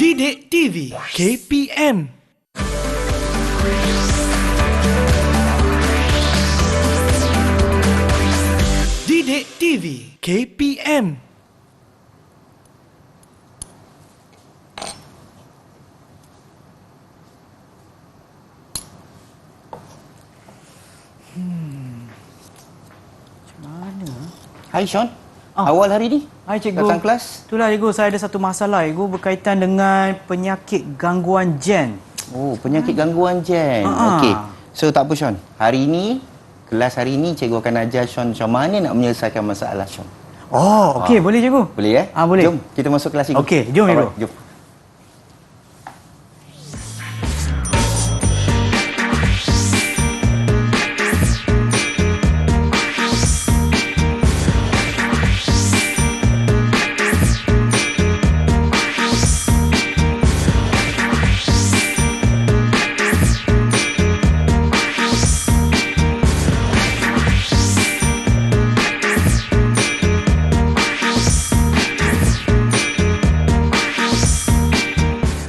Didik TV KPM. Didik TV KPM. Hai Sean, awal hari ni Hai cikgu. datang kelas. Itulah cikgu, saya ada satu masalah cikgu berkaitan dengan penyakit gangguan gen. Oh, penyakit gangguan gen. Okey. So tak apa Sean, hari ni kelas hari ni cikgu akan ajar Sean macam mana nak menyelesaikan masalah Sean. Oh, okey, boleh cikgu? Boleh boleh. Jom kita masuk kelas cikgu. Okey, jom cikgu. Alright, jom.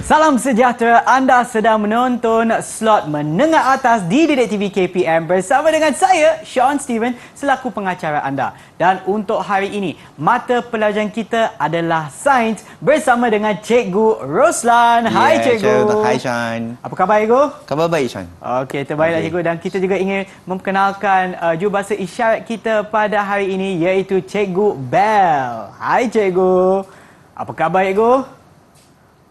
Salam sejahtera, anda sedang menonton slot menengah atas di Didik TV KPM bersama dengan saya, Sean Steven, selaku pengacara anda. Dan untuk hari ini, mata pelajaran kita adalah Sains bersama dengan Cikgu Roslan. Hai Cikgu. Hai Sean. Apa khabar Cikgu? Khabar baik Sean. Okey, terbaiklah Cikgu. Dan kita juga ingin memperkenalkan jurubahasa isyarat kita pada hari ini, iaitu Cikgu Bel. Hai Cikgu. Apa khabar Cikgu?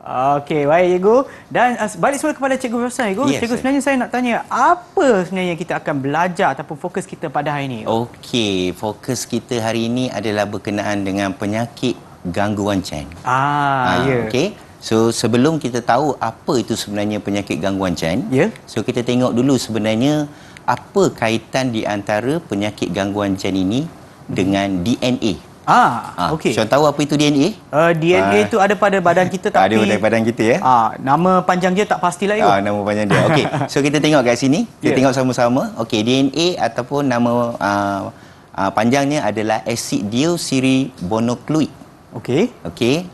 Okey, baik Cikgu. Dan balik semula kepada Cikgu Roslan, Cikgu. Yes, Cikgu, sebenarnya saya nak tanya, apa sebenarnya kita akan belajar ataupun fokus kita pada hari ini? Okey, fokus kita hari ini adalah berkenaan dengan penyakit gangguan gen. Ya. Okey. So sebelum kita tahu apa itu sebenarnya penyakit gangguan gen, Ya. so kita tengok dulu sebenarnya apa kaitan di antara penyakit gangguan gen ini dengan DNA. Okey. Sean tahu apa itu DNA? DNA itu ada pada badan kita tapi... Ada pada badan kita ya? Nama panjang dia tak pastilah Cikgu. Nama panjang dia. Okey. So kita tengok kat sini. Kita Ya. tengok sama-sama. Okey, DNA ataupun nama panjangnya adalah acid deoxyribonucleic. Okey. Okey.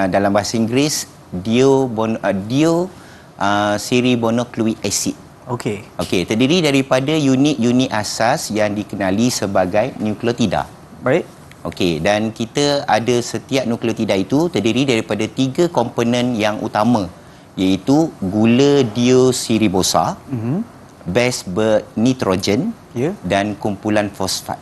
Dalam bahasa Inggeris deoxyribonucleic acid. Okey. Okey, terdiri daripada unit-unit asas yang dikenali sebagai nukleotida. Baik. Okey, dan kita ada setiap nukleotida itu terdiri daripada 3 komponen yang utama, iaitu gula deoksiribosa, base bernitrogen, Ya. dan kumpulan fosfat.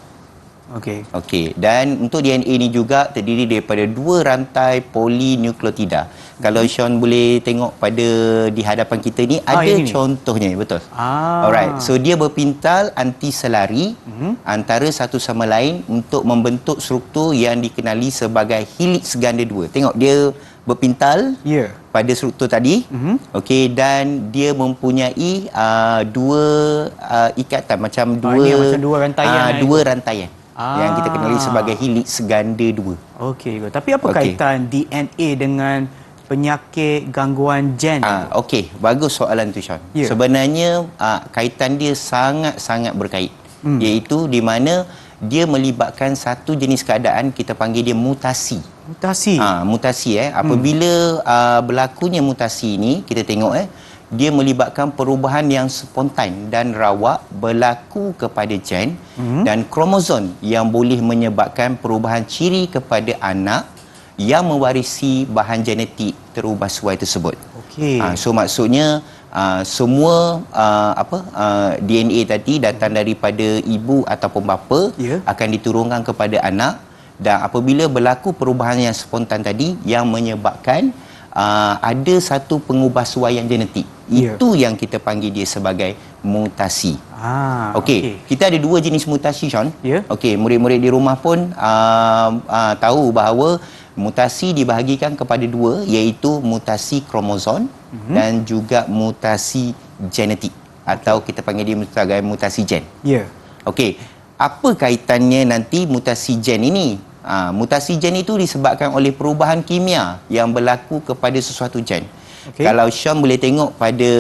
Okey. Okey, dan untuk DNA ini juga terdiri daripada 2 rantai polinukleotida. Kalau Sean boleh tengok pada di hadapan kita ni ada ini. contohnya, betul. Alright, so dia berpintal antiselari antara satu sama lain untuk membentuk struktur yang dikenali sebagai helix ganda 2. Tengok dia berpintal Ya. pada struktur tadi. Okey, dan dia mempunyai dua ikatan macam dua ini macam dua rantaian dua rantaian yang kita kenali sebagai helix ganda 2. Okey, tapi apa kaitan DNA dengan penyakit gangguan gen? Okey, bagus soalan tu Sean. Ya. Sebenarnya kaitan dia sangat-sangat berkait. Iaitu di mana dia melibatkan satu jenis keadaan kita panggil dia mutasi. Mutasi. Mutasi apabila berlakunya mutasi ini, kita tengok dia melibatkan perubahan yang spontan dan rawak berlaku kepada gen dan kromosom yang boleh menyebabkan perubahan ciri kepada anak yang mewarisi bahan genetik terubah suai tersebut. Okey. So maksudnya semua DNA tadi datang daripada ibu ataupun bapa, Ya. akan diturunkan kepada anak, dan apabila berlaku perubahan yang spontan tadi yang menyebabkan ada satu pengubahsuaian genetik, Ya. itu yang kita panggil dia sebagai mutasi. Okey, kita ada 2 jenis mutasi Sean. Ya. Okey, murid-murid di rumah pun tahu bahawa mutasi dibahagikan kepada 2, iaitu mutasi kromosom dan juga mutasi genetik, atau kita panggil dia sebagai mutasi gen. Ya. Okey, apa kaitannya nanti mutasi gen ini? Mutasi gen itu disebabkan oleh perubahan kimia yang berlaku kepada sesuatu gen. Okey. Kalau Syam boleh tengok pada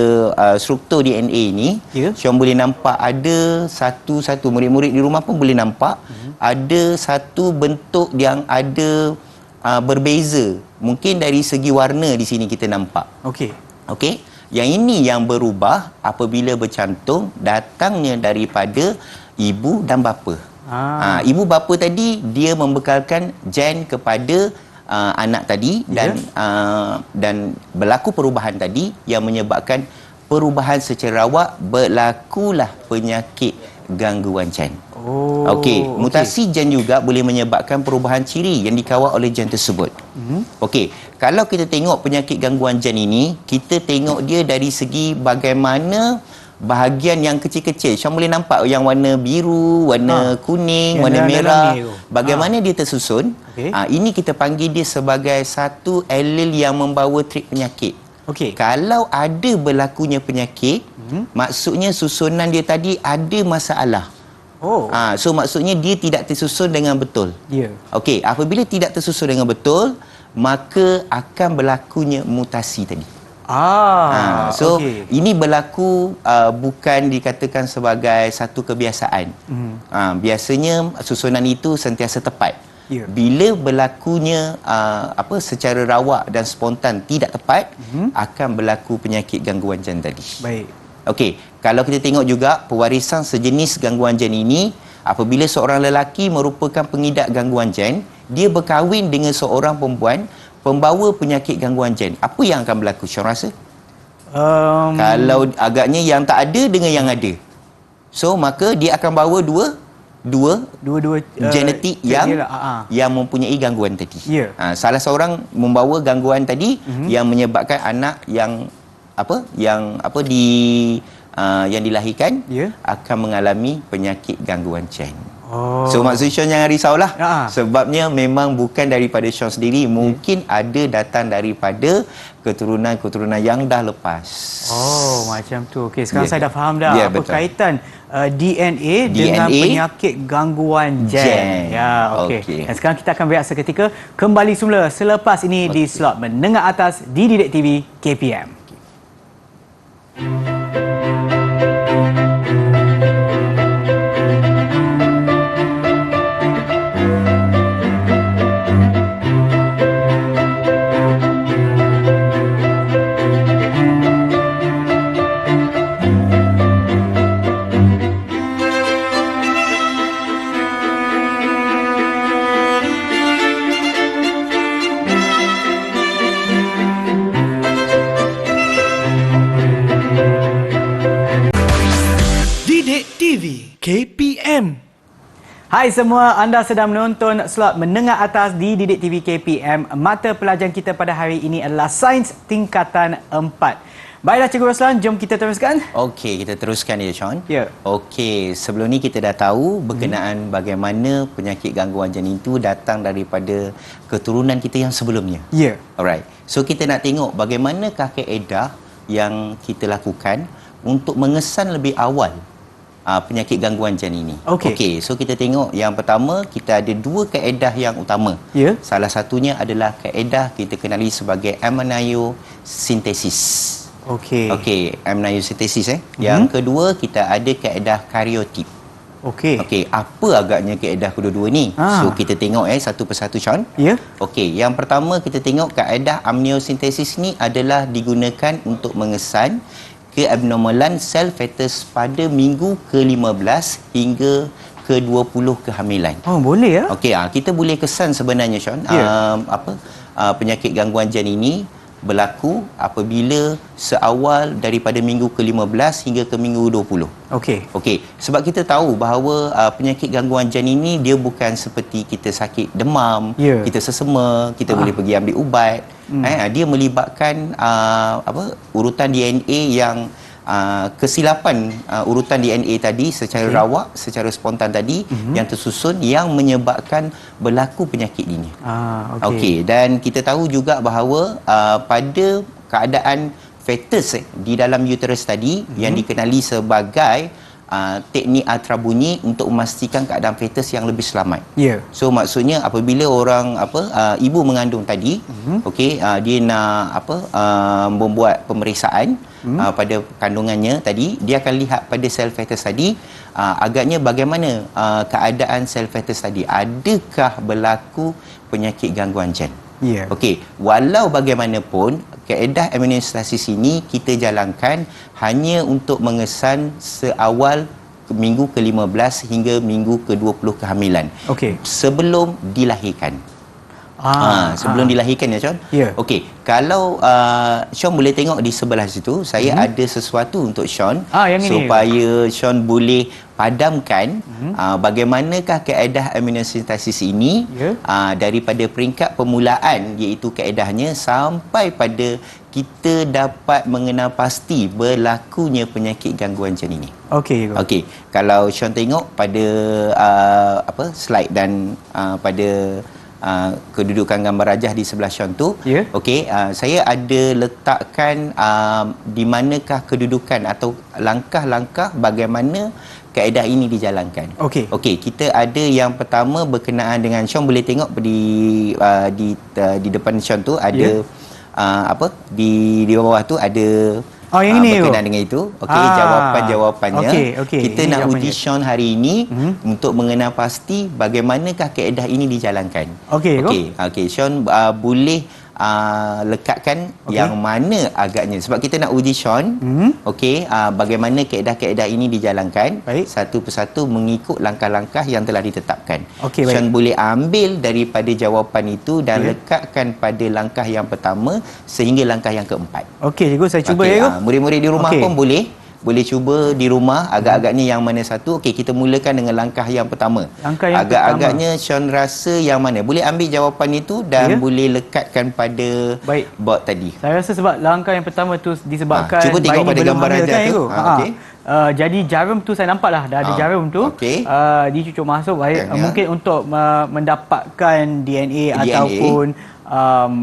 struktur DNA ini, Ya. Syam boleh nampak ada satu-satu, murid-murid di rumah pun boleh nampak ada satu bentuk yang ada berbeza. Mungkin dari segi warna di sini kita nampak. Okey. Okey. Yang ini yang berubah apabila bercantum datangnya daripada ibu dan bapa. Ibu bapa tadi dia membekalkan gen kepada anak tadi dan berlaku perubahan tadi yang menyebabkan perubahan secara rawak, berlakulah penyakit gangguan gen. Okey, mutasi gen juga boleh menyebabkan perubahan ciri yang dikawal oleh gen tersebut. Okey, kalau kita tengok penyakit gangguan gen ini, kita tengok dia dari segi bagaimana bahagian yang kecil-kecil. Syam boleh nampak yang warna biru, warna kuning, warna merah. Bagaimana dia tersusun? Ini kita panggil dia sebagai satu allele yang membawa trait penyakit. Kalau ada berlakunya penyakit, maksudnya susunan dia tadi ada masalah. So maksudnya dia tidak tersusun dengan betul. Okey, apabila tidak tersusun dengan betul, maka akan berlakunya mutasi tadi. Ini berlaku bukan dikatakan sebagai satu kebiasaan. Biasanya susunan itu sentiasa tepat. Bila berlakunya secara rawak dan spontan tidak tepat, akan berlaku penyakit gangguan gen tadi. Baik. Okey, kalau kita tengok juga pewarisan sejenis gangguan gen ini, apabila seorang lelaki merupakan pengidap gangguan gen, dia berkahwin dengan seorang perempuan pembawa penyakit gangguan gen, apa yang akan berlaku? Syam rasa? Kalau agaknya yang tak ada dengan yang ada. So maka dia akan bawa dua genetik yang mempunyai gangguan tadi. Salah seorang membawa gangguan tadi yang menyebabkan anak yang dilahirkan akan mengalami penyakit gangguan gen. So maksud Sean jangan risaulah. Sebabnya memang bukan daripada Sean sendiri, mungkin ada datang daripada keturunan-keturunan yang dah lepas. Macam tu. Okey, sekarang saya dah faham dah apa betul. Kaitan DNA dengan penyakit gangguan gen. Okey. Dan sekarang kita akan berehat seketika, kembali semula selepas ini di slot menengah atas di Didik TV KPM. KPM. Hai semua, anda sedang menonton slot menengah atas di Didik TV KPM. Mata pelajaran kita pada hari ini adalah Sains Tingkatan 4. Baiklah Cikgu Roslan, jom kita teruskan. Okey, kita teruskan ya Sean. Okey, sebelum ni kita dah tahu berkenaan bagaimana penyakit gangguan gen itu datang daripada keturunan kita yang sebelumnya. Alright. So kita nak tengok bagaimanakah kaedah yang kita lakukan untuk mengesan lebih awal penyakit gangguan gen ini. Okey, so kita tengok yang pertama, kita ada dua kaedah yang utama. Salah satunya adalah kaedah kita kenali sebagai amniocentesis. Okey, amniocentesis Yang kedua, kita ada kaedah kariotip. Okey, apa agaknya kaedah kedua-dua ni? So kita tengok satu persatu Sean. Okey, yang pertama kita tengok kaedah amniocentesis ni adalah digunakan untuk mengesan keabnormalan sel fetus pada minggu ke-15 hingga ke-20 kehamilan. Boleh ya? Okey, kita boleh kesan sebenarnya Sean. Penyakit gangguan gen ini berlaku apabila seawal daripada minggu ke-15 hingga ke minggu 20. Okey, sebab kita tahu bahawa penyakit gangguan gen ini dia bukan seperti kita sakit demam, kita sesema, kita boleh pergi ambil ubat. Dia melibatkan urutan DNA yang kesilapan urutan DNA tadi secara rawak, secara spontan tadi yang tersusun yang menyebabkan berlaku penyakit ini. Okey, dan kita tahu juga bahawa pada keadaan fetus di dalam uterus tadi yang dikenali sebagai teknik ultrabunyi untuk memastikan keadaan fetus yang lebih selamat. Ya. So maksudnya apabila orang ibu mengandung tadi, dia nak membuat pemeriksaan pada kandungannya tadi, dia akan lihat pada sel fetus tadi, agaknya bagaimana keadaan sel fetus tadi, adakah berlaku penyakit gangguan gen. Ya. Okey, walau bagaimanapun kaedah amniocentesis ini kita jalankan hanya untuk mengesan seawal minggu ke-15 hingga minggu ke-20 kehamilan. Okey. Sebelum dilahirkan. Sebelum dilahirkan ya, Sean? Ya. Okey, kalau Sean boleh tengok di sebelah situ, saya ada sesuatu untuk Sean Yang ini. supaya Sean boleh padamkan bagaimanakah kaedah amniocentesis ini daripada peringkat permulaan, iaitu kaedahnya, sampai pada kita dapat mengenal pasti berlakunya penyakit gangguan gen ini. Okey. Okey, kalau Sean tengok pada slide dan pada kedudukan gambar rajah di sebelah Sean tu, okey, saya ada letakkan di manakah kedudukan atau langkah-langkah bagaimana kaedah ini dijalankan. Okey. Okey, kita ada yang pertama berkenaan dengan, Sean boleh tengok di depan Sean tu ada di bawah tu ada yang ini berkenaan dengan itu. Okey, jawapan-jawapannya. Okey. Kita Ini nak jawapannya. uji Sean hari ini untuk mengenal pasti bagaimanakah kaedah ini dijalankan. Okey, Sean boleh lekatkan yang mana agaknya, sebab kita nak uji Sean bagaimana kaedah-kaedah ini dijalankan. Baik. Satu persatu mengikut langkah-langkah yang telah ditetapkan. Okey, baik. Sean boleh ambil daripada jawapan itu dan lekatkan pada langkah yang pertama sehingga langkah yang keempat. Okey, cikgu, saya cuba ya, cikgu. Murid-murid di rumah pun boleh cuba di rumah agak-agaknya yang mana satu. Okey, kita mulakan dengan langkah yang pertama. Agak-agaknya Sean rasa yang mana? Boleh ambil jawapan itu dan boleh lekatkan pada board tadi. Saya rasa sebab langkah yang pertama tu disebabkan cuba tengok pada gambar rajah tu. Okey. Jadi jarum tu saya nampak dah ada jarum tu. Dicucuk masuk mungkin untuk mendapatkan DNA ataupun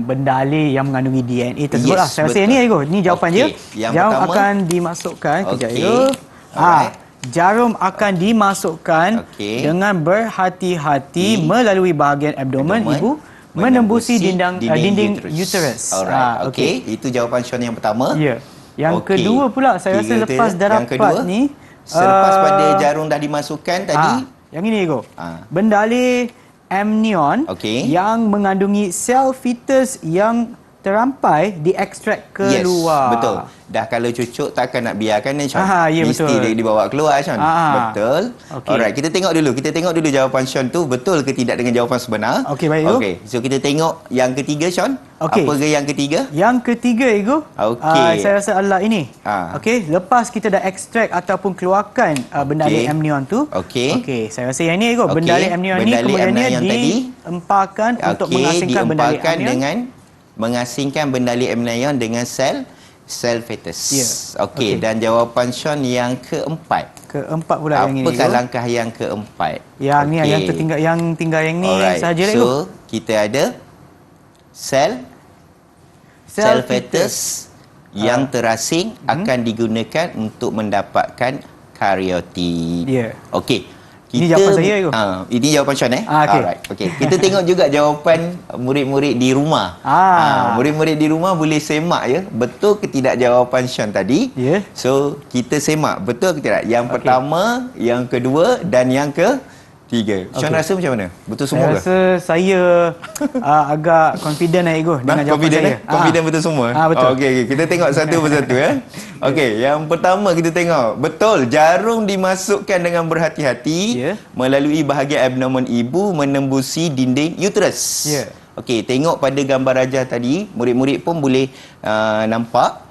benda alih yang mengandungi DNA tersebut lah. Saya rasa ini ni jawapan dia. Jarum akan dimasukkan kejap ya. Jarum akan dimasukkan dengan berhati-hati melalui bahagian abdomen ibu menembusi dinding uterus. Alright. Okey, itu jawapan Sean yang pertama. Ya. Yang kedua pula saya rasa lepas dah dapat ni, selepas pada jarum dah dimasukkan tadi, yang ini ego. Benda alih amnion yang mengandungi sel fetus yang terampai diekstrak keluar. Yes, betul. Dah kalau cucuk takkan nak biarkan ni, Sean. Ya, mesti betul. dibawa keluar, Sean. Betul. Alright, kita tengok dulu jawapan Sean tu betul ke tidak dengan jawapan sebenar. Okey, baik. Okey, so kita tengok yang ketiga, Sean. Okey. Apa ke yang ketiga? Yang ketiga, Ego. Saya rasa adalah ini. Okey, lepas kita dah ekstrak ataupun keluarkan benda alih amnion tu. Okey, saya rasa yang ini, Ego. Benda alih amnion ni kemudiannya diempakan untuk mengasingkan benda alih amnion. Mengasingkan benda alih amnion dengan sel fetus. Okey, dan jawapan Sean yang keempat. Keempat pula yang ini. Apakah langkah yang keempat? Yang ni yang tertinggal, yang tinggal yang ni sahaja dah. So, kita ada sel fetus yang terasing akan digunakan untuk mendapatkan kariotip. Okey. Ini jawapan saya ke? Ini jawapan Sean Alright. Okey. Kita tengok juga jawapan murid-murid di rumah. Murid-murid di rumah boleh semak ya. Betul ke tidak jawapan Sean tadi? So, kita semak betul ke tidak? Yang pertama, yang kedua dan yang ketiga. Sean rasa macam mana? Betul semua ke? Saya rasa saya agak confident Ego dengan jawapan saya. Confident betul semua? Betul. Okey, kita tengok satu persatu ya. Okey, yang pertama kita tengok. Betul, jarum dimasukkan dengan berhati-hati melalui bahagian abdomen ibu menembusi dinding uterus. Okey, tengok pada gambar rajah tadi, murid-murid pun boleh nampak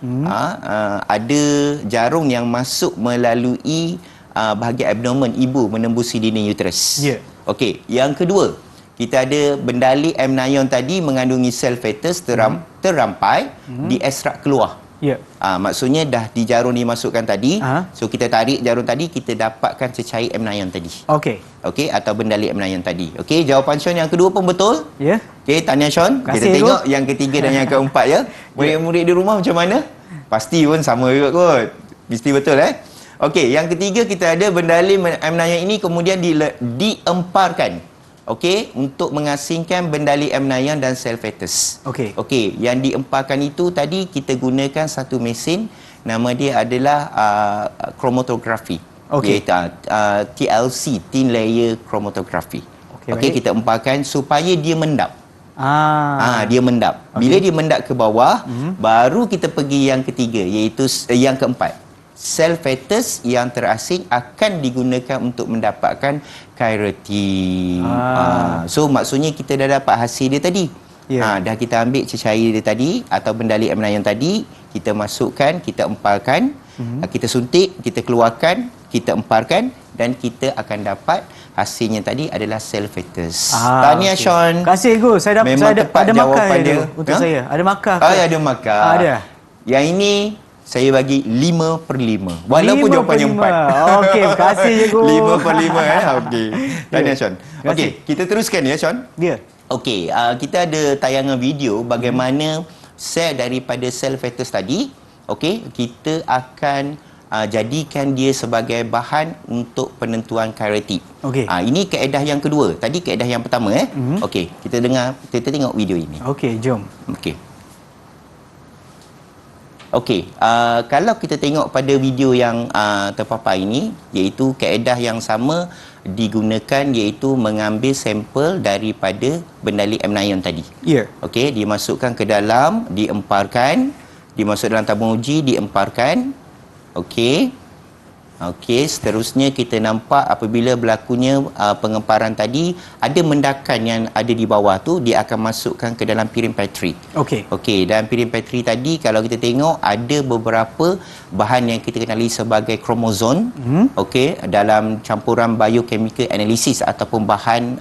ada jarum yang masuk melalui bahagian abdomen ibu menembusi dinding uterus. Okey, yang kedua, kita ada benda alih amnion tadi mengandungi sel fetus terampai diekstrak keluar. Maksudnya dah di jarum dimasukkan tadi. So kita tarik jarum tadi, kita dapatkan cecair amnion tadi. Okey, atau benda alih amnion tadi. Okey, jawapan Sean yang kedua pun betul. Okey, tahniah Sean. Kita tengok yang ketiga dan yang keempat ya. Murid-murid di rumah macam mana? Pasti pun sama juga kot. Mesti betul Okey, yang ketiga kita ada bendali M-Nayang ini kemudian diemparkan. Okey, untuk mengasingkan bendali M-Nayang dan sel fetus. Okey. Okey, yang diemparkan itu tadi kita gunakan satu mesin, nama dia adalah chromatography. Okey. Iaitu TLC, thin layer chromatography. Okey, baik. kita emparkan supaya dia mendap. Dia mendap. Okey. Bila dia mendap ke bawah, baru kita pergi yang ketiga, iaitu yang keempat. Sel fetus yang terasing akan digunakan untuk mendapatkan keratin. So maksudnya kita dah dapat hasil dia tadi. Dah kita ambil cecair dia tadi atau bendali M-Nayang tadi, kita masukkan, kita emparkan, kita suntik, kita keluarkan, kita emparkan dan kita akan dapat hasilnya tadi adalah sel fetus. Tahniah Sean. Terima kasih Gu. Saya dapat Memang tepat ada markah jawapan dia. untuk saya. Ada markah. Ada markah. Ada. Yang ini saya bagi 5/5. Walaupun jawapannya 4. Okey, terima kasih Cikgu. 5/5 Okey. Tahniah Sean. Okey, kita teruskan ya Sean. Ya. Okey, kita ada tayangan video bagaimana sel daripada sel fetus tadi, okey, kita akan jadikan dia sebagai bahan untuk penentuan keratin. Okey. Ini kaedah yang kedua. Tadi kaedah yang pertama Okey, kita tengok video ini. Okey, jom. Okey. Okey, kalau kita tengok pada video yang terpapar ini, iaitu kaedah yang sama digunakan, iaitu mengambil sampel daripada bendali M-Nayang tadi. Ya. Okey, dimasukkan ke dalam, diemparkan, dimasuk dalam tabung uji, diemparkan. Okey. Okey, seterusnya kita nampak apabila berlakunya pengemparan tadi, ada mendakan yang ada di bawah tu, dia akan masukkan ke dalam piring Petri. Okey. Okey, dan piring Petri tadi kalau kita tengok ada beberapa bahan yang kita kenali sebagai kromosom. Okey, dalam campuran biochemical analysis ataupun bahan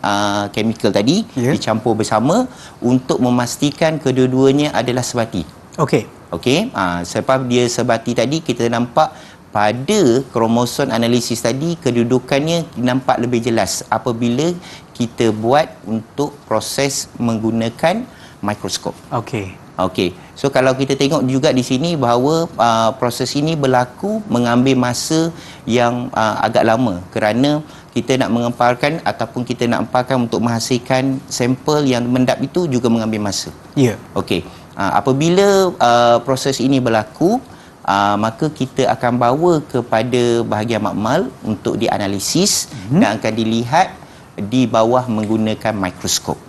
chemical tadi dicampur bersama untuk memastikan kedua-duanya adalah sebati. Okey. Okey, sebab dia sebati tadi kita nampak pada kromosom analisis tadi kedudukannya nampak lebih jelas apabila kita buat untuk proses menggunakan mikroskop. Okey. Okey. So kalau kita tengok juga di sini bahawa proses ini berlaku mengambil masa yang agak lama kerana kita nak mengemparkan ataupun kita nak emparkan untuk menghasilkan sampel yang mendap itu juga mengambil masa. Ya. Okey. Apabila proses ini berlaku, maka kita akan bawa kepada bahagian makmal untuk dianalisis dan akan dilihat di bawah menggunakan mikroskop.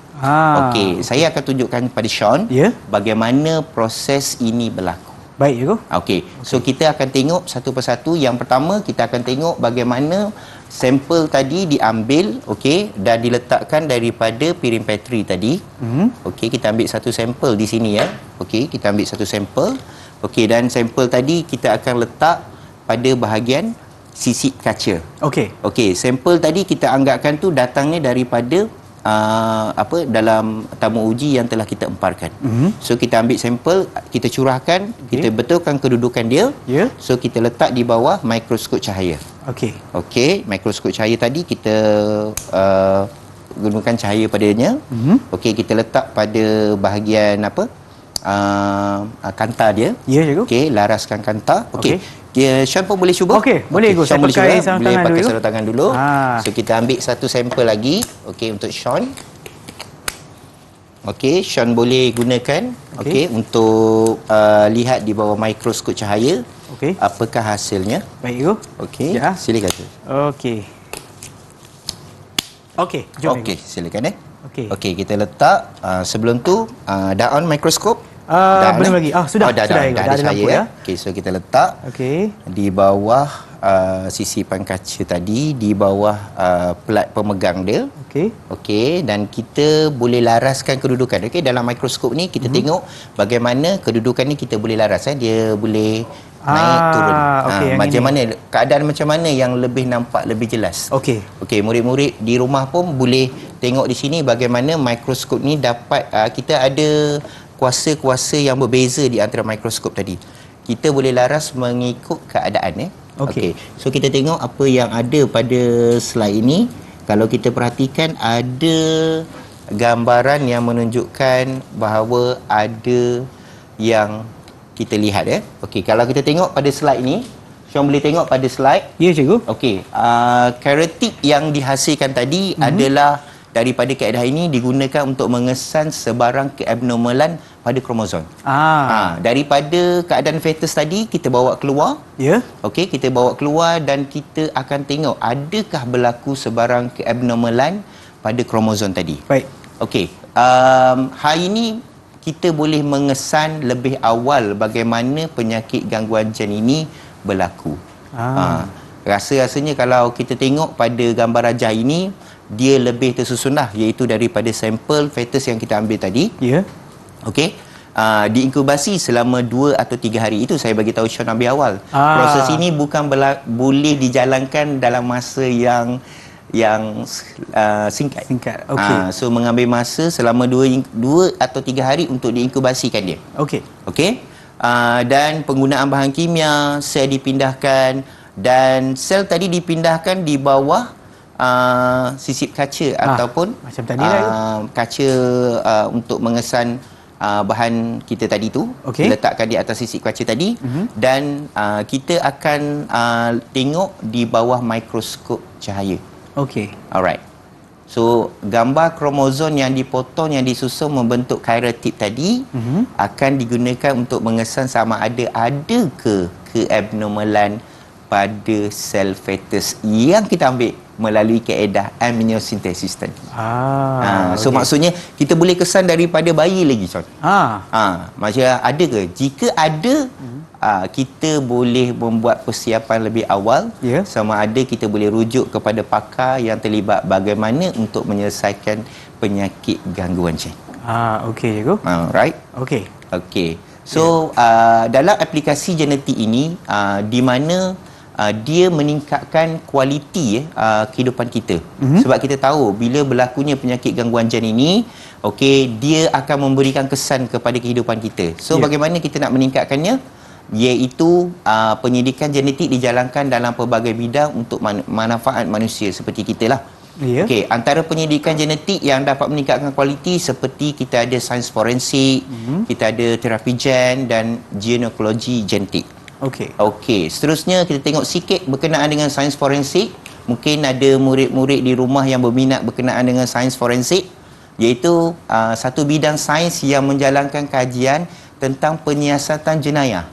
Okey, saya akan tunjukkan kepada Sean bagaimana proses ini berlaku. Baik, Cikgu. Okey, so kita akan tengok satu persatu. Yang pertama, kita akan tengok bagaimana sampel tadi diambil, okey, dan diletakkan daripada piring Petri tadi. Okey, kita ambil satu sampel di sini ya. Okey, kita ambil satu sampel. Okey, dan sampel tadi kita akan letak pada bahagian sisik kaca. Okey. Okey, sampel tadi kita anggapkan tu datangnya daripada dalam tabung uji yang telah kita emparkan. So kita ambil sampel, kita curahkan, kita betulkan kedudukan dia. So kita letak di bawah mikroskop cahaya. Okey. Okey, mikroskop cahaya tadi kita gunakan cahaya padanya. Okey, kita letak pada bahagian kanta dia. Ya, Cikgu. Okey, laraskan kanta. Okey. Sean pun boleh cuba. Okey, boleh Cikgu. Sean boleh cuba. Sarung Boleh tangan pakai dulu. sarung tangan dulu. So kita ambil satu sampel lagi. Okey, untuk Sean. Okey, Sean boleh gunakan okey untuk lihat di bawah mikroskop cahaya. Okey. Apakah hasilnya? Baik, Cikgu. Okey. Ya. Silakan. Okey. Okey, jom. Okey, silakan Okey. Okey, kita letak sebelum tu dah on mikroskop. Belum lagi. Sudah. Dah ada lampu cahaya. Okey, so kita letak Okey. di bawah sisipan kaca tadi, di bawah pelat pemegang dia. Okey. Okey, dan kita boleh laraskan kedudukan. Okey, dalam mikroskop ni kita tengok bagaimana kedudukan ni kita boleh laras. Dia boleh naik turun. Okey, yang macam ini. mana keadaan macam mana yang lebih nampak lebih jelas. Okey. Okey, murid-murid di rumah pun boleh tengok di sini bagaimana mikroskop ni dapat kita ada kuasa-kuasa yang berbeza di antara mikroskop tadi. Kita boleh laras mengikut keadaan Okey. So kita tengok apa yang ada pada slide ini. Kalau kita perhatikan ada gambaran yang menunjukkan bahawa ada yang kita lihat Okey, kalau kita tengok pada slide ini, Sean boleh tengok pada slide. Ya, cikgu. Okey, karyotik yang dihasilkan tadi adalah daripada kaedah ini digunakan untuk mengesan sebarang keabnormalan pada kromosom. Daripada keadaan fetus tadi kita bawa keluar. Ya. Okey, kita bawa keluar dan kita akan tengok adakah berlaku sebarang keabnormalan pada kromosom tadi. Baik. Okey, hari ini kita boleh mengesan lebih awal bagaimana penyakit gangguan gen ini berlaku. Rasa-rasanya kalau kita tengok pada gambar rajah ini, dia lebih tersusun lah, iaitu daripada sampel fetus yang kita ambil tadi. Ya. Okey. Diinkubasi selama 2 atau 3 hari. Itu saya bagi tahu Sean ambil awal. Proses ini bukan boleh dijalankan dalam masa yang singkat. Okey. So mengambil masa selama 2 atau 3 hari untuk diinkubasikan dia. Okey. Okey. Dan penggunaan bahan kimia, sel dipindahkan dan sel tadi dipindahkan di bawah sisip kaca ataupun macam tadi lah, kaca untuk mengesan bahan kita tadi tu. Okey. Letakkan di atas sisip kaca tadi dan kita akan tengok di bawah mikroskop cahaya. Okey. Alright. So, gambar kromosom yang dipotong, yang disusun membentuk karotid tadi akan digunakan untuk mengesan sama ada ke keabnormalan pada sel fetus yang kita ambil melalui kaedah amniocentesis tadi. So maksudnya kita boleh kesan daripada bayi lagi, Sean. Macam ada ke? Jika ada, kita boleh membuat persiapan lebih awal. Sama ada kita boleh rujuk kepada pakar yang terlibat bagaimana untuk menyelesaikan penyakit gangguan gen. Okey, cikgu. Right? Okey. So dalam aplikasi genetik ini di mana dia meningkatkan kualiti kehidupan kita. Sebab kita tahu bila berlakunya penyakit gangguan gen ini, dia akan memberikan kesan kepada kehidupan kita. So bagaimana kita nak meningkatkannya? Iaitu penyidikan genetik dijalankan dalam pelbagai bidang untuk manfaat manusia seperti kita lah. Antara penyidikan genetik yang dapat meningkatkan kualiti seperti kita ada sains forensik, kita ada terapi gen dan ginekologi genetik. Seterusnya kita tengok sikit berkenaan dengan sains forensik. Mungkin ada murid-murid di rumah yang berminat berkenaan dengan sains forensik, iaitu satu bidang sains yang menjalankan kajian tentang penyiasatan jenayah,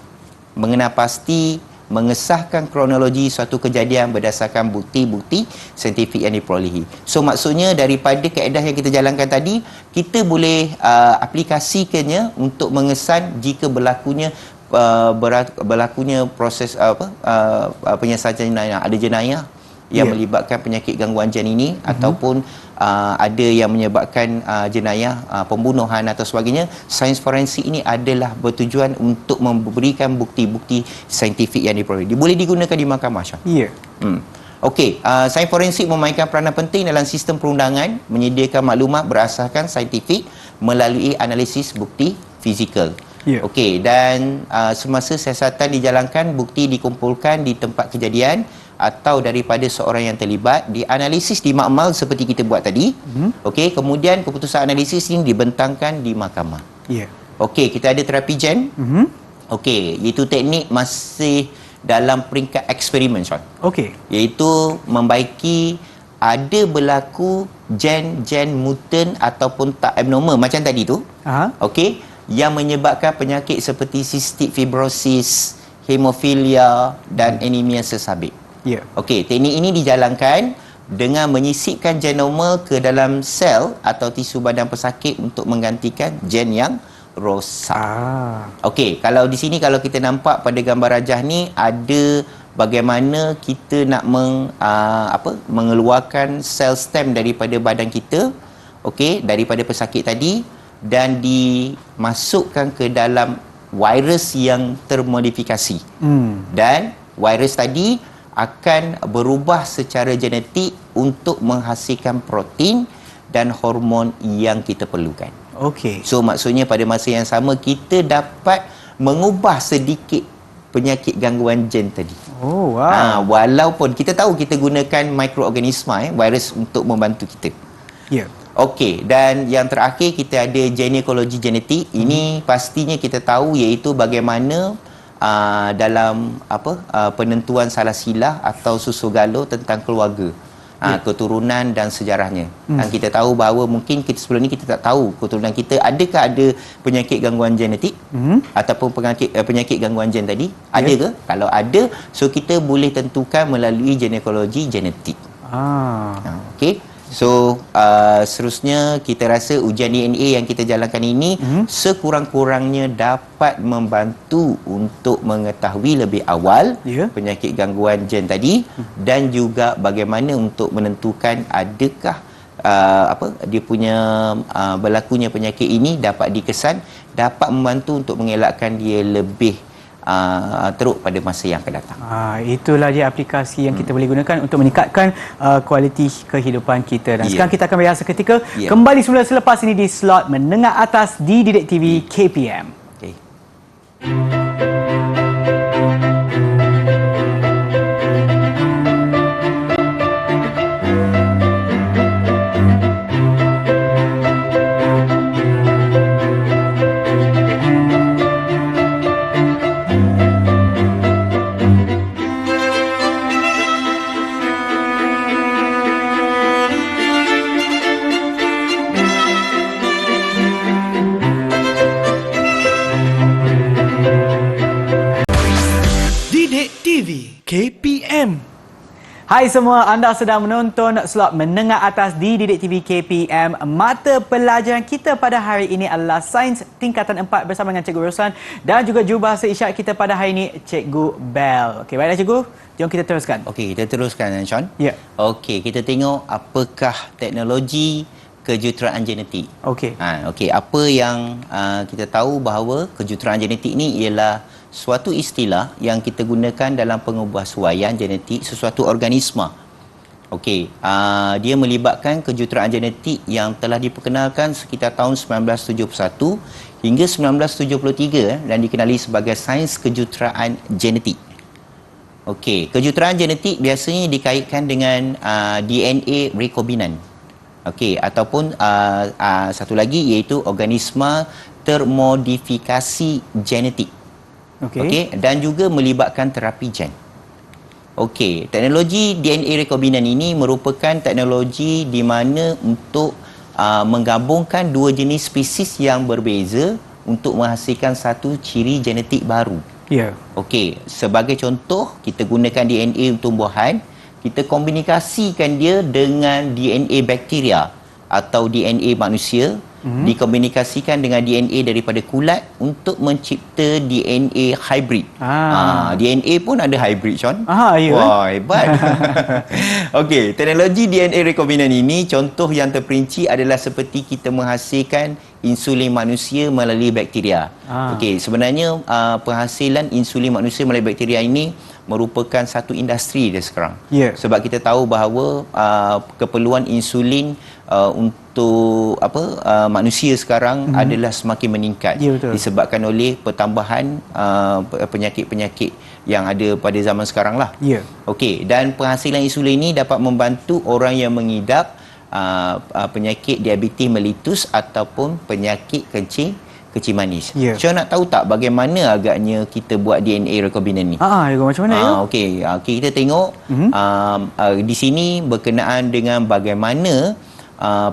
mengenal pasti, mengesahkan kronologi suatu kejadian berdasarkan bukti-bukti saintifik yang diperolehi. So maksudnya daripada kaedah yang kita jalankan tadi, kita boleh aplikasikannya untuk mengesan jika berlakunya proses penyiasatan jenayah. Ada jenayah yang melibatkan penyakit gangguan gen ini ataupun ada yang menyebabkan jenayah pembunuhan atau sebagainya. Sains forensik ini adalah bertujuan untuk memberikan bukti-bukti saintifik yang diperolehi. Boleh digunakan di mahkamah, Syah. Sains forensik memainkan peranan penting dalam sistem perundangan, menyediakan maklumat berasaskan saintifik melalui analisis bukti fizikal. Dan semasa siasatan dijalankan, bukti dikumpulkan di tempat kejadian atau daripada seorang yang terlibat, dianalisis di makmal seperti kita buat tadi. Kemudian keputusan analisis ini dibentangkan di mahkamah. Kita ada terapi gen. Iaitu teknik masih dalam peringkat eksperimen, Sean. Iaitu membaiki ada berlaku gen mutant ataupun tak abnormal macam tadi tu. Yang menyebabkan penyakit seperti cystic fibrosis, hemofilia dan anemia sesabit. Teknik ini dijalankan dengan menyisipkan genoma ke dalam sel atau tisu badan pesakit untuk menggantikan gen yang rosak. Kalau di sini kalau kita nampak pada gambar rajah ni ada bagaimana kita nak mengeluarkan sel stem daripada badan kita, daripada pesakit tadi, dan dimasukkan ke dalam virus yang termodifikasi. Dan virus tadi akan berubah secara genetik untuk menghasilkan protein dan hormon yang kita perlukan. So maksudnya pada masa yang sama kita dapat mengubah sedikit penyakit gangguan gen tadi. Walaupun kita tahu kita gunakan mikroorganisma, virus untuk membantu kita. Dan yang terakhir kita ada ginekologi genetik. Ini pastinya kita tahu iaitu bagaimana dalam penentuan salah silah atau susu galur tentang keluarga. Keturunan dan sejarahnya. Dan kita tahu bahawa mungkin kita sebelum ni kita tak tahu keturunan kita adakah ada penyakit gangguan genetik ataupun penyakit gangguan gen tadi. Ada ke? Kalau ada, so kita boleh tentukan melalui ginekologi genetik. Okey. So seterusnya kita rasa ujian DNA yang kita jalankan ini sekurang-kurangnya dapat membantu untuk mengetahui lebih awal penyakit gangguan gen tadi dan juga bagaimana untuk menentukan adakah dia punya berlakunya penyakit ini dapat dikesan, dapat membantu untuk mengelakkan dia lebih teruk pada masa yang akan datang. Itulah dia aplikasi yang kita boleh gunakan untuk meningkatkan kualiti kehidupan kita. Dan sekarang kita akan berehat seketika. Kembali semula selepas ini di slot menengah atas di Didik TV KPM. Okay. Didik TV KPM. Hai semua, anda sedang menonton slot menengah atas di Didik TV KPM. Mata pelajaran kita pada hari ini adalah Sains Tingkatan 4 bersama dengan Cikgu Roslan dan juga jurubahasa isyarat kita pada hari ini, Cikgu Bel. Okey, baiklah Cikgu. Jom kita teruskan. Okey, kita teruskan Sean. Ya. Okey, kita tengok apakah teknologi kejuruteraan genetik. Okey. Okey, apa yang kita tahu bahawa kejuruteraan genetik ni ialah suatu istilah yang kita gunakan dalam pengubahsuaian genetik sesuatu organisma. Okey, dia melibatkan kejuruteraan genetik yang telah diperkenalkan sekitar tahun 1971 hingga 1973 dan dikenali sebagai sains kejuruteraan genetik. Okey, kejuruteraan genetik biasanya dikaitkan dengan DNA rekombinan. Okey, ataupun satu lagi iaitu organisma termodifikasi genetik. Okey, dan juga melibatkan terapi gen. Okey, teknologi DNA rekombinan ini merupakan teknologi di mana untuk menggabungkan dua jenis spesies yang berbeza untuk menghasilkan satu ciri genetik baru. Ya. Okey, sebagai contoh, kita gunakan DNA tumbuhan, kita komunikasikan dia dengan DNA bakteria atau DNA manusia, dikomunikasikan dengan DNA daripada kulat untuk mencipta DNA hybrid. DNA pun ada hybrid, Sean. Ya. Wah, hebat. Okey, teknologi DNA rekombinan ini contoh yang terperinci adalah seperti kita menghasilkan insulin manusia melalui bakteria. Okey, sebenarnya penghasilan insulin manusia melalui bakteria ini merupakan satu industri dia sekarang. Sebab kita tahu bahawa keperluan insulin untuk manusia sekarang adalah semakin meningkat disebabkan oleh pertambahan penyakit-penyakit yang ada pada zaman sekarang lah. Okey, dan penghasilan insulin ini dapat membantu orang yang mengidap penyakit diabetes mellitus ataupun penyakit kencing manis. Saya nak tahu tak bagaimana agaknya kita buat DNA rekombinan ni? Macam mana? Okey, kita tengok di sini berkenaan dengan bagaimana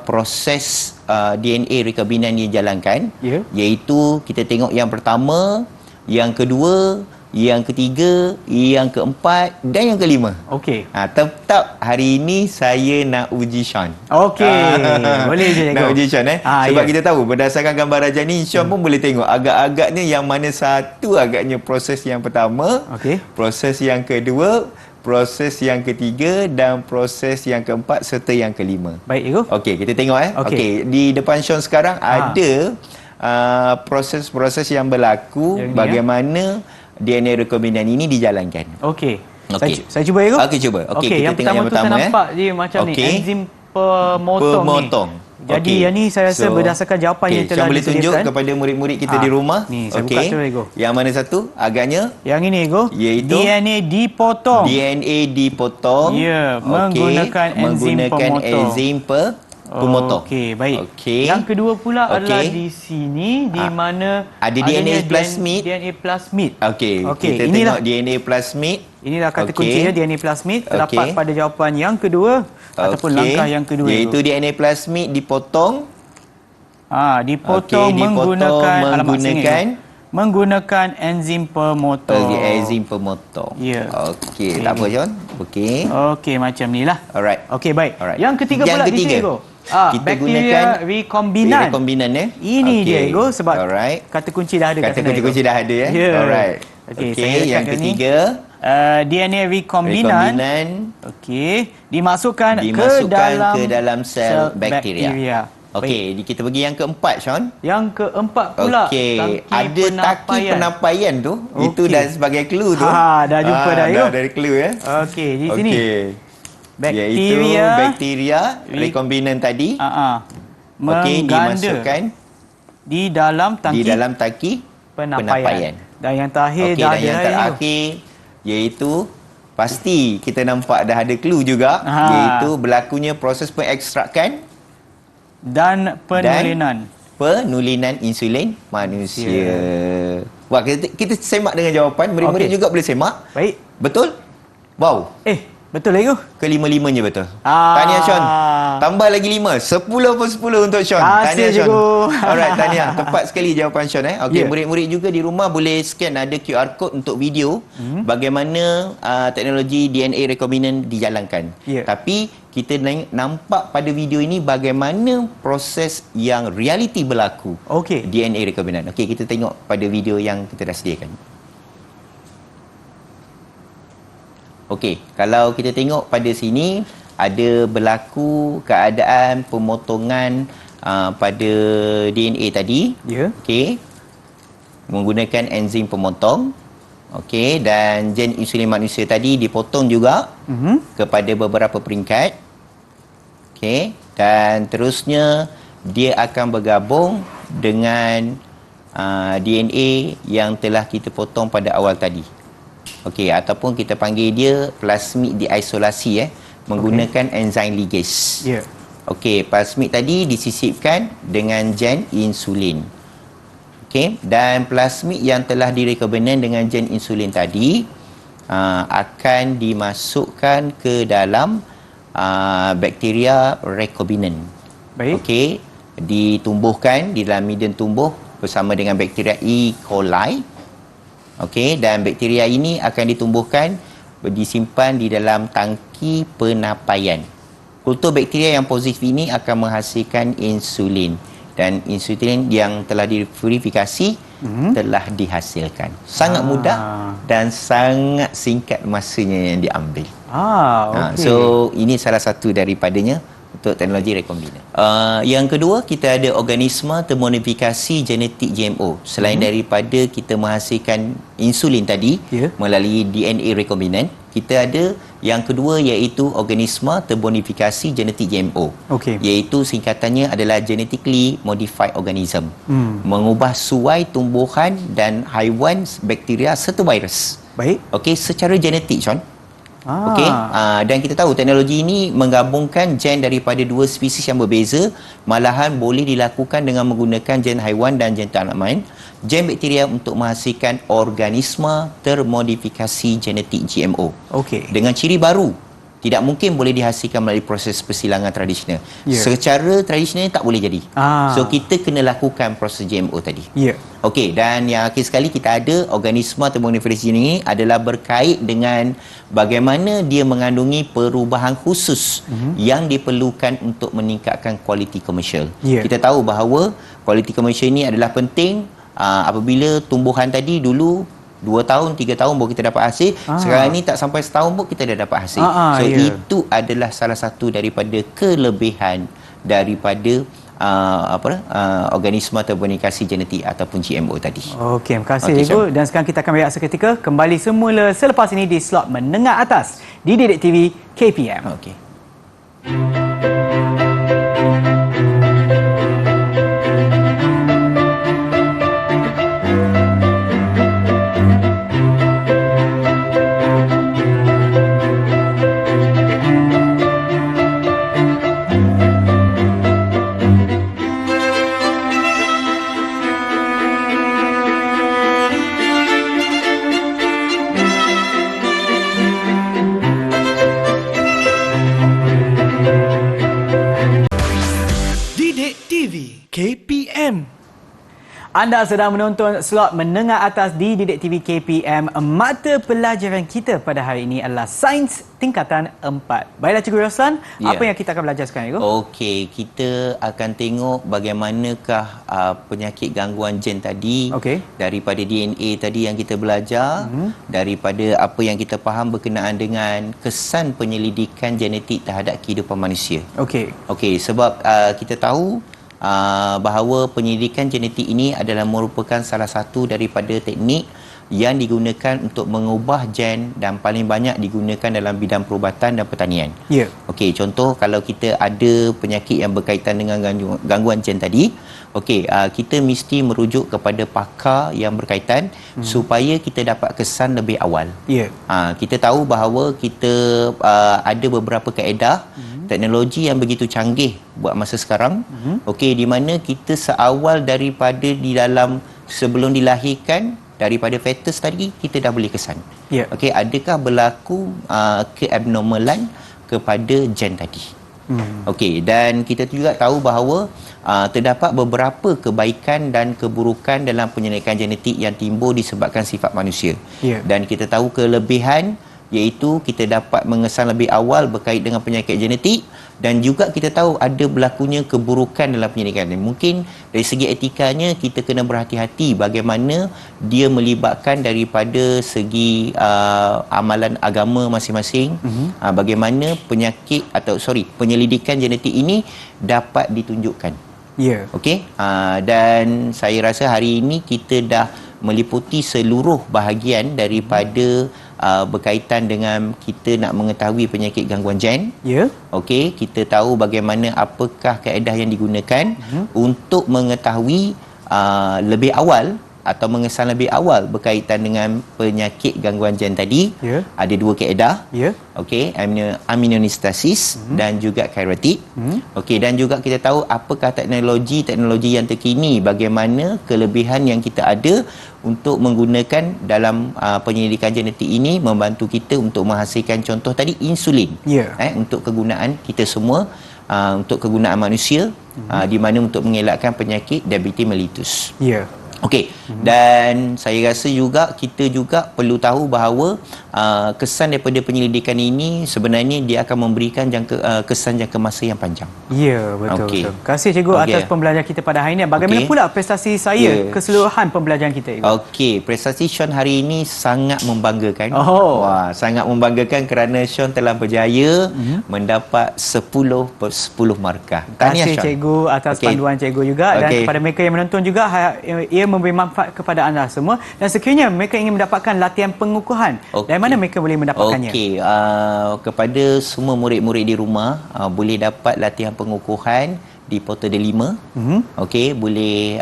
proses DNA rekombinan dijalankan, iaitu kita tengok yang pertama, yang kedua, yang ketiga, yang keempat dan yang kelima. Okey. Tetap hari ini saya nak uji Sean. Okey. Boleh je, Cikgu. Nak uji Sean sebab kita tahu berdasarkan gambar rajah ni Sean pun boleh tengok agak-agaknya yang mana satu agaknya proses yang pertama, proses yang kedua, proses yang ketiga dan proses yang keempat serta yang kelima. Baik, Cikgu. Okey, kita tengok Okey, di depan Sean sekarang ada proses-proses yang berlaku yang bagaimana DNA rekombinan ini dijalankan. Okey. Saya cuba, Cikgu. Okey, cuba. Okey, yang pertama tu saya nampak dia macam ni, enzim pemotong. Jadi yang ni saya rasa berdasarkan jawapan yang telah boleh tunjuk kepada murid-murid kita di rumah. Ni, saya buka tu, Cikgu. Yang mana satu? Agaknya? Yang ini, Cikgu. Iaitu DNA dipotong. DNA dipotong. Ya, menggunakan enzim pemotong. Enzim pemotong. Okey, baik. Okey. Yang kedua pula adalah Okey. di sini di mana ada DNA plasmid. DNA plasmid. Okey, kita inilah tengok DNA plasmid. inilah kata Okey. kuncinya DNA plasmid terdapat Okey. pada jawapan yang kedua ataupun Okey. langkah yang kedua iaitu DNA plasmid dipotong. dipotong Okey, menggunakan menggunakan menggunakan enzim pemotong. enzim pemotong. Ya. Okey, tak apa John. Okey. Okey, macam inilah. Alright. Okey, baik. Alright. Yang ketiga Yang pula ketiga. di sini, Ego. Kita bakteria gunakan rekombinan. rekombinan Ini Okey. dia, Ego, sebab Alright. kata kunci dah ada kat Kata sana, kunci-kunci Ego. dah ada Ya. Alright. Okey, Okey, saya yang dekatkan ni. ketiga DNA rekombinan. Okey, dimasukkan ke dalam sel bakteria. Baik. Okey, kita pergi yang keempat Sean. Yang keempat pula, Okey, tangki ada taki penampaian tu. Itu Okey. dah sebagai clue tu. Dah jumpa dah, Ego. Dah dari clue ya. Okey, di sini. Okey. Iaitu Bakteria bakteria rekombinan tadi. Okey, mengganda dimasukkan di dalam di tangki dalam taki penampaian. Dan yang terakhir Okey, dah dan ada yang dah, Ego. terakhir iaitu pasti kita nampak dah ada clue juga, iaitu berlakunya proses pengekstrakan Dan penulinan insulin manusia. Wah, kita semak dengan jawapan. Murid-murid Okey. juga boleh semak. Baik. Betul? Wow. Betul lah, Ego. Kelima-limanya betul. Ah. Tahniah Sean. Tambah lagi 5. 10/10 untuk Sean. Terima kasih, Tahniah Sean. cikgu. Alright, tahniah. Tepat sekali jawapan Sean. Okey, Ya. murid-murid juga di rumah boleh scan ada QR code untuk video bagaimana teknologi DNA rekombinan dijalankan. Ya. Tapi kita nampak pada video ini bagaimana proses yang realiti berlaku. Okey. DNA rekombinan. Okey, kita tengok pada video yang kita dah sediakan. Okey, kalau kita tengok pada sini ada berlaku keadaan pemotongan pada DNA tadi. Ya. Okey. Menggunakan enzim pemotong. Okey, dan gen insulin manusia tadi dipotong juga kepada beberapa peringkat. Okey, dan terusnya dia akan bergabung dengan DNA yang telah kita potong pada awal tadi. Okey, ataupun kita panggil dia plasmid diisolasi menggunakan enzim ligase. Ya. Okey, plasmid tadi disisipkan dengan gen insulin. Okey, dan plasmid yang telah direkombinan dengan gen insulin tadi akan dimasukkan ke dalam bakteria rekombinan. Baik. Okey, ditumbuhkan di dalam medium tumbuh bersama dengan bakteria E. coli. Okey, dan bakteria ini akan ditumbuhkan disimpan di dalam tangki penampaian. Kultur bakteria yang positif ini akan menghasilkan insulin, dan insulin yang telah diverifikasi telah dihasilkan. Sangat mudah dan sangat singkat masanya yang diambil. Okey. So ini salah satu daripadanya untuk teknologi rekombinan. Yang kedua, kita ada organisma termodifikasi genetik GMO. Selain daripada kita menghasilkan insulin tadi melalui DNA rekombinan, kita ada yang kedua iaitu organisma termodifikasi genetik GMO. Okey. Iaitu singkatannya adalah genetically modified organism. Mengubah suai tumbuhan dan haiwan, bakteria serta virus. Baik. Okey, secara genetik, Sean. Okey, dan kita tahu teknologi ini menggabungkan gen daripada dua spesies yang berbeza, malahan boleh dilakukan dengan menggunakan gen haiwan dan gen tanaman, gen bakteria untuk menghasilkan organisma termodifikasi genetik GMO. Okey. Dengan ciri baru, tidak mungkin boleh dihasilkan melalui proses persilangan tradisional. Ya. Secara tradisional tak boleh jadi. So kita kena lakukan proses GMO tadi. Ya. Okey, dan yang akhir sekali kita ada organisma termodifikasi ini adalah berkait dengan bagaimana dia mengandungi perubahan khusus yang diperlukan untuk meningkatkan kualiti komersial. Ya. Kita tahu bahawa kualiti komersial ini adalah penting apabila tumbuhan tadi dulu 2 tahun, 3 tahun baru kita dapat hasil. Sekarang ni tak sampai setahun pun kita dah dapat hasil. So itu adalah salah satu daripada kelebihan daripada organisma termodifikasi genetik ataupun GMO tadi. Okey, terima kasih, Okey, Ibu. Dan sekarang kita akan berehat seketika. Kembali semula selepas ini di slot menengah atas di Didik TV KPM. Okey. Anda sedang menonton slot menengah atas di Didik TV KPM. Mata pelajaran kita pada hari ini adalah Sains Tingkatan 4. Baiklah Cikgu Roslan, apa yang kita akan belajar sekarang, Cikgu? Okey, kita akan tengok bagaimanakah penyakit gangguan gen tadi, daripada DNA tadi yang kita belajar, daripada apa yang kita faham berkenaan dengan kesan penyelidikan genetik terhadap kehidupan manusia. Okey, sebab kita tahu bahawa penyelidikan genetik ini adalah merupakan salah satu daripada teknik yang digunakan untuk mengubah gen dan paling banyak digunakan dalam bidang perubatan dan pertanian. Okey, contoh kalau kita ada penyakit yang berkaitan dengan gangguan gen tadi, kita mesti merujuk kepada pakar yang berkaitan supaya kita dapat kesan lebih awal. Kita tahu bahawa kita ada beberapa kaedah teknologi yang begitu canggih buat masa sekarang, di mana kita seawal daripada di dalam sebelum dilahirkan, daripada fetus tadi kita dah boleh kesan. Adakah berlaku keabnormalan kepada gen tadi? Dan kita juga tahu bahawa terdapat beberapa kebaikan dan keburukan dalam penyelidikan genetik yang timbul disebabkan sifat manusia. Dan kita tahu kelebihan iaitu kita dapat mengesan lebih awal berkait dengan penyakit genetik, dan juga kita tahu ada berlakunya keburukan dalam penyelidikan. Mungkin dari segi etikanya kita kena berhati-hati bagaimana dia melibatkan daripada segi amalan agama masing-masing, bagaimana penyelidikan genetik ini dapat ditunjukkan. Dan saya rasa hari ini kita dah meliputi seluruh bahagian daripada berkaitan dengan kita nak mengetahui penyakit gangguan gen. Kita tahu bagaimana apakah kaedah yang digunakan untuk mengetahui lebih awal atau mengesan lebih awal berkaitan dengan penyakit gangguan gen tadi. Ada dua kaedah. Aminostasis dan juga keratik. Dan juga kita tahu apakah teknologi yang terkini, bagaimana kelebihan yang kita ada untuk menggunakan dalam penyelidikan genetik ini, membantu kita untuk menghasilkan contoh tadi insulin untuk kegunaan kita semua, untuk kegunaan manusia, di mana untuk mengelakkan penyakit diabetes mellitus. Dan saya rasa juga kita juga perlu tahu bahawa kesan daripada penyelidikan ini sebenarnya dia akan memberikan kesan jangka masa yang panjang. Betul. Terima kasih Cikgu atas pembelajaran kita pada hari ini. Bagaimana pula prestasi saya keseluruhan pembelajaran kita, Cikgu? Prestasi Sean hari ini sangat membanggakan. Sangat membanggakan kerana Sean telah berjaya mendapat 10/10 markah. Terima kasih Cikgu atas panduan Cikgu juga, dan kepada mereka yang menonton juga, ia memberi manfaat kepada anda semua. Dan sekiranya mereka ingin mendapatkan latihan pengukuhan, dari mana mereka boleh mendapatkannya? Kepada semua murid-murid di rumah, boleh dapat latihan pengukuhan di Portal Delima. Boleh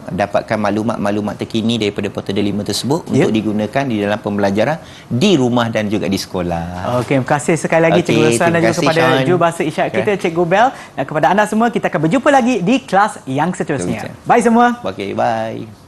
dapatkan maklumat-maklumat terkini daripada Portal Delima tersebut untuk digunakan di dalam pembelajaran di rumah dan juga di sekolah. Terima kasih sekali lagi Cikgu Roslan, dan juga kepada jurubahasa isyarat kita Cikgu Bel, dan kepada anda semua, kita akan berjumpa lagi di kelas yang seterusnya. Bye semua. Bye.